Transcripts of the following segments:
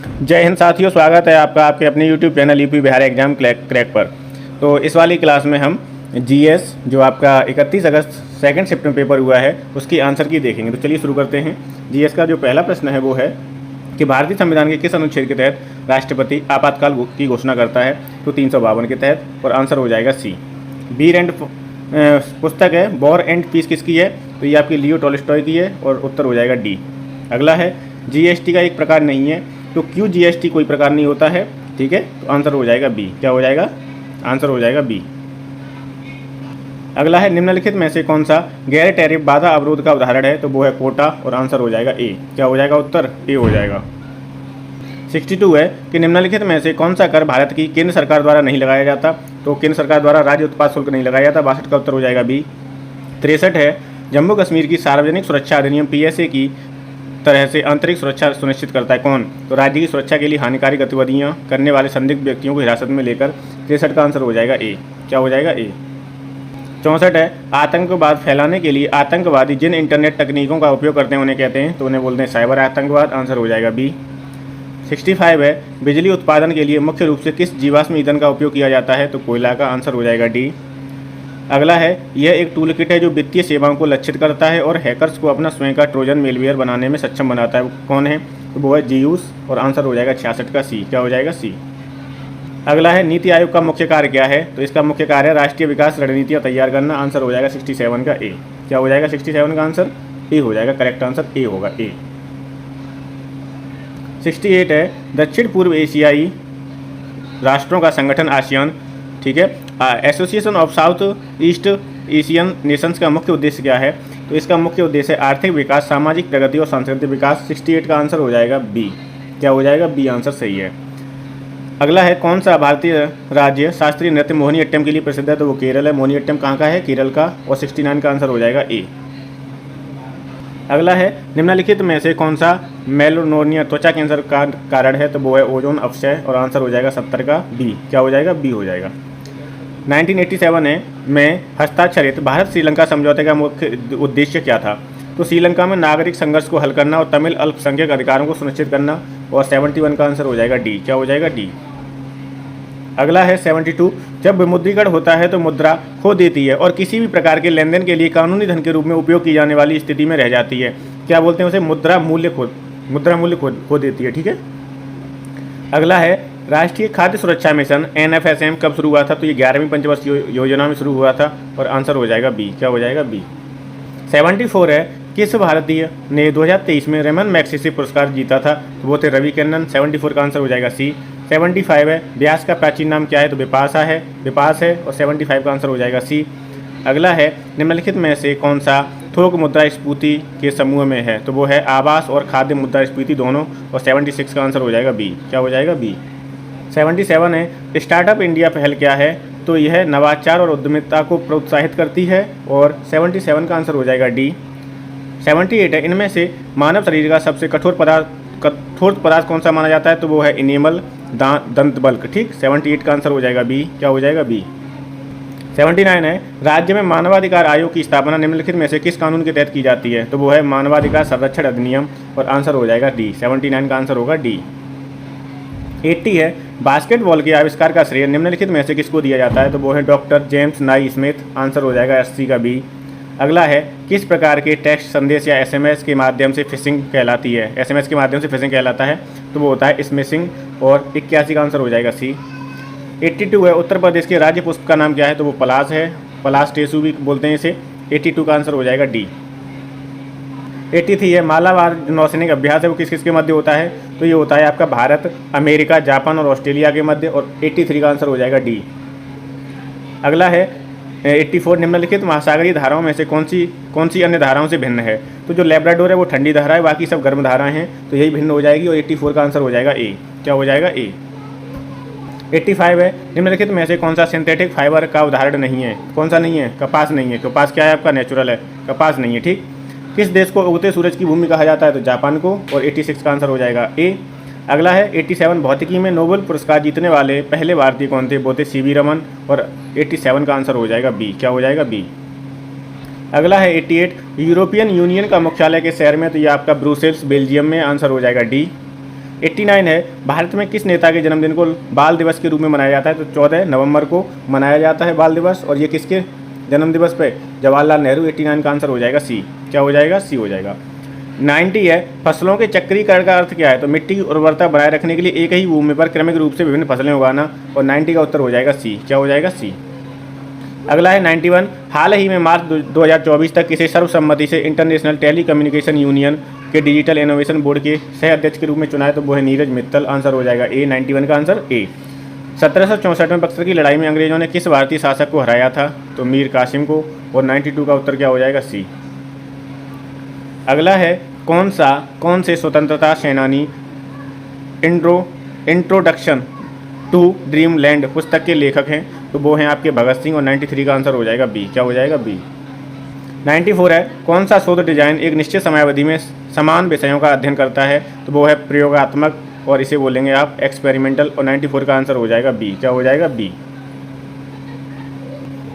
जय हिंद साथियों, स्वागत है आपका आपके अपने YouTube channel UP Bihar exam crack पर। तो इस वाली क्लास में हम जीएस जो आपका 31 अगस्त सेकंड शिफ्ट में पेपर हुआ है उसकी आंसर की देखेंगे। तो चलिए शुरू करते हैं। जीएस का जो पहला प्रश्न है वो है कि भारतीय संविधान के किस अनुच्छेद के तहत राष्ट्रपति आपातकाल की घोषणा करता है। तो 352 के तहत, और आंसर हो जाएगा सी। बीर एंड पुस्तक है वॉर एंड पीस किसकी है। तो ये आपकी लियो टॉल्स्टॉय की है, और उत्तर हो जाएगा डी। अगला है जीएसटी का एक प्रकार नहीं है। तो क्यों जीएसटी कोई प्रकार नहीं होता है, ठीक है। तो आंसर हो जाएगा बी। क्या हो जाएगा, आंसर हो जाएगा बी। अगला है निम्नलिखित में से कौन सा गैर टैरिफ बाधा अवरोध का उदाहरण है। तो वो है कोटा, और आंसर हो जाएगा ए। क्या हो जाएगा, उत्तर ए हो जाएगा। 62 है कि निम्नलिखित में से कौन सा कर भारत की केंद्र सरकार द्वारा नहीं लगाया जाता। तो केंद्र सरकार द्वारा राज्य उत्पाद शुल्क नहीं लगाया जाता। 62 का उत्तर हो जाएगा बी। 63 है जम्मू कश्मीर की सार्वजनिक सुरक्षा अधिनियम पीएसए की तरह से आंतरिक सुरक्षा सुनिश्चित करता है कौन। तो राज्य की सुरक्षा के लिए हानिकारी गतिविधियां करने वाले संदिग्ध व्यक्तियों को हिरासत में लेकर। 63 का आंसर हो जाएगा ए। क्या हो जाएगा, ए। 64 है आतंकवाद फैलाने के लिए आतंकवादी जिन इंटरनेट तकनीकों का उपयोग करते हैं उन्हें कहते हैं। तो उन्हें बोलते हैं साइबर आतंकवाद। आंसर हो जाएगा बी। 65 है बिजली उत्पादन के लिए मुख्य रूप से किस जीवाश्म ईंधन का उपयोग किया जाता है। तो कोयला का। आंसर हो जाएगा डी। अगला है यह एक टूल किट है जो वित्तीय सेवाओं को लक्षित करता है और हैकर्स को अपना स्वयं का ट्रोजन मेलवेयर बनाने में सक्षम बनाता है। कौन है, तो वो है जीयूस, और आंसर हो जाएगा 66 का सी। क्या हो जाएगा, सी। अगला है नीति आयोग का मुख्य कार्य क्या है। तो इसका मुख्य कार्य है राष्ट्रीय विकास रणनीतियाँ तैयार करना। आंसर हो जाएगा 67 का ए। क्या हो जाएगा, 67 का आंसर ए हो जाएगा। करेक्ट आंसर ए होगा, ए। 68 है दक्षिण पूर्व एशियाई राष्ट्रों का संगठन आसियान, ठीक है, association of south east Asian Nations का मुख्य उद्देश्य क्या है। तो इसका मुख्य उद्देश्य है आर्थिक विकास, सामाजिक प्रगति और सांस्कृतिक विकास। 68 का आंसर हो जाएगा बी। क्या हो जाएगा, बी आंसर सही है। अगला है कौन सा भारतीय राज्य शास्त्रीय नृत्य मोहिनीअट्टम के लिए प्रसिद्ध है। तो वो केरल है। मोहिनीअट्टम कहाँ का है, केरल का, और 69 का आंसर हो जाएगा ए। अगला है निम्नलिखित में से कौन सा मेलानोनिया त्वचा कैंसर का कारण है। तो वो है ओजोन अपक्षय, और आंसर हो जाएगा 70 का बी। क्या हो जाएगा, बी हो जाएगा। 1987 में हस्ताक्षरित भारत श्रीलंका समझौते का मुख्य उद्देश्य क्या था। तो श्रीलंका में नागरिक संघर्ष को हल करना और तमिल अल्पसंख्यक अधिकारों को सुनिश्चित करना, और 71 का आंसर हो जाएगा डी। क्या हो जाएगा, डी। अगला है 72 जब विमुद्रीकरण होता है तो मुद्रा खो देती है और किसी भी प्रकार के लेन देन के लिए कानूनी धन के रूप में उपयोग की जाने वाली स्थिति में रह जाती है। क्या बोलते हैं उसे, मुद्रा मूल्य खो देती है, ठीक है। अगला है राष्ट्रीय खाद्य सुरक्षा मिशन एनएफएसएम कब शुरू हुआ था। तो ये 11वीं पंचवर्षीय योजना में शुरू हुआ था, और आंसर हो जाएगा बी। क्या हो जाएगा, बी। 74 है किस भारतीय ने 2023 में रेमन मैग्सेसे पुरस्कार जीता था। तो वो थे रवि किरन। 74 का आंसर हो जाएगा सी। 75 है व्यास का प्राचीन नाम क्या है। तो विपास है, और 75 का आंसर हो जाएगा सी। अगला है निम्नलिखित में से कौन सा थोक मुद्रास्फीति के समूह में है। तो वो है आवास और खाद्य मुद्रास्फीति दोनों, और 76 का आंसर हो जाएगा बी। क्या हो जाएगा, बी। 77 है स्टार्टअप इंडिया पहल क्या है। तो यह नवाचार और उद्यमिता को प्रोत्साहित करती है, और 77 का आंसर हो जाएगा डी। 78 है इनमें से मानव शरीर का सबसे कठोर पदार्थ कौन सा माना जाता है। तो वो है इनेमल दंत बल्क, ठीक। 78 का आंसर हो जाएगा बी। क्या हो जाएगा, बी। 79 है राज्य में मानवाधिकार आयोग की स्थापना निम्नलिखित में से किस कानून के तहत की जाती है। तो वो है मानवाधिकार संरक्षण अधिनियम, और आंसर हो जाएगा डी। 79 का आंसर होगा डी। 80 है बास्केटबॉल के आविष्कार का श्रेय निम्नलिखित में से किसको दिया जाता है। तो वो है डॉक्टर जेम्स नाई स्मिथ। आंसर हो जाएगा 80 का बी। अगला है किस प्रकार के टेक्स्ट संदेश या एसएमएस के माध्यम से फिशिंग कहलाती है। एसएमएस के माध्यम से फिशिंग कहलाता है। तो वो होता है स्मिशिंग, और 81 का आंसर हो जाएगा सी। 82 है उत्तर प्रदेश के राज्य पुष्प का नाम क्या है। तो वो पलाश है, पलाश टेसू भी बोलते हैं इसे। 82 का आंसर हो जाएगा डी। 83 है मालाबार नौसैनिक अभ्यास है वो किस किस के मध्य होता है। तो ये होता है आपका भारत, अमेरिका, जापान और ऑस्ट्रेलिया के मध्य, और 83 का आंसर हो जाएगा डी। अगला है 84 निम्नलिखित महासागरीय धाराओं में से कौन सी अन्य धाराओं से भिन्न है। तो जो लैब्राडोर है वो ठंडी धारा है, बाकी सब गर्म धाराएं हैं, तो यही भिन्न हो जाएगी, और 84 का आंसर हो जाएगा ए। क्या हो जाएगा, ए। 85 है निम्नलिखित में से कौन सा सिंथेटिक फाइबर का उदाहरण नहीं है। कौन सा नहीं है, कपास नहीं है। कपास क्या है आपका, नेचुरल है, कपास नहीं है, ठीक। किस देश को उगते सूरज की भूमि कहा जाता है। तो जापान को, और 86 का आंसर हो जाएगा ए। अगला है 87 भौतिकी में नोबेल पुरस्कार जीतने वाले पहले भारतीय कौन थे। वो थे सीवी रमन, और 87 का आंसर हो जाएगा बी। क्या हो जाएगा, बी। अगला है 88 यूरोपियन यूनियन का मुख्यालय के शहर में। तो ये आपका ब्रुसेल्स बेल्जियम में। आंसर हो जाएगा डी। 89 है, भारत में किस नेता के जन्मदिन को बाल दिवस के रूप में मनाया जाता है? तो 14 नवंबर को मनाया जाता है बाल दिवस, और ये किसके जन्म दिवस पे? जवाहरलाल नेहरू। 89 का आंसर हो जाएगा सी। क्या हो जाएगा? सी हो जाएगा। 90 है, फसलों के चक्रीकरण का अर्थ क्या है? तो मिट्टी की उर्वरता बनाए रखने के लिए एक ही भूमि पर क्रमिक रूप से विभिन्न फसलें उगाना, और 90 का उत्तर हो जाएगा सी। क्या हो जाएगा? सी। अगला है 91, हाल ही में मार्च 2024 तक किसे सर्वसम्मति से इंटरनेशनल टेली कम्युनिकेशन यूनियन के डिजिटल इनोवेशन बोर्ड के सह अध्यक्ष के रूप में चुना है? तो वो है नीरज मित्तल। आंसर हो जाएगा ए। 91 का आंसर ए। 1764 में बक्सर की लड़ाई में अंग्रेजों ने किस भारतीय शासक को हराया था? तो मीर कासिम को, और 92 का उत्तर क्या हो जाएगा? सी। अगला है कौन से स्वतंत्रता सेनानी इंट्रोडक्शन टू ड्रीम लैंड पुस्तक के लेखक हैं? तो वो हैं आपके भगत सिंह, और 93 का आंसर हो जाएगा बी। क्या हो जाएगा? बी। 94 है, कौन सा शोध डिजाइन एक निश्चित समयावधि में समान विषयों का अध्ययन करता है? तो वो है प्रयोगात्मक, और इसे बोलेंगे आप एक्सपेरिमेंटल, और 94 का आंसर हो जाएगा बी। क्या हो जाएगा? बी।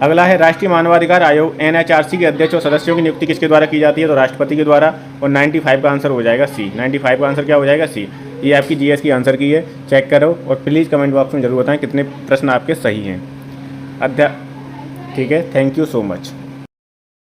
अगला है राष्ट्रीय मानवाधिकार आयोग NHRC के अध्यक्ष और सदस्यों की नियुक्ति किसके द्वारा की जाती है? तो राष्ट्रपति के द्वारा, और 95 का आंसर हो जाएगा सी। 95 का आंसर क्या हो जाएगा? सी। ये आपकी GS की आंसर की है, चेक करो, और प्लीज़ कमेंट बॉक्स में जरूर बताएं कितने प्रश्न आपके सही हैं। ठीक है, थैंक यू सो मच।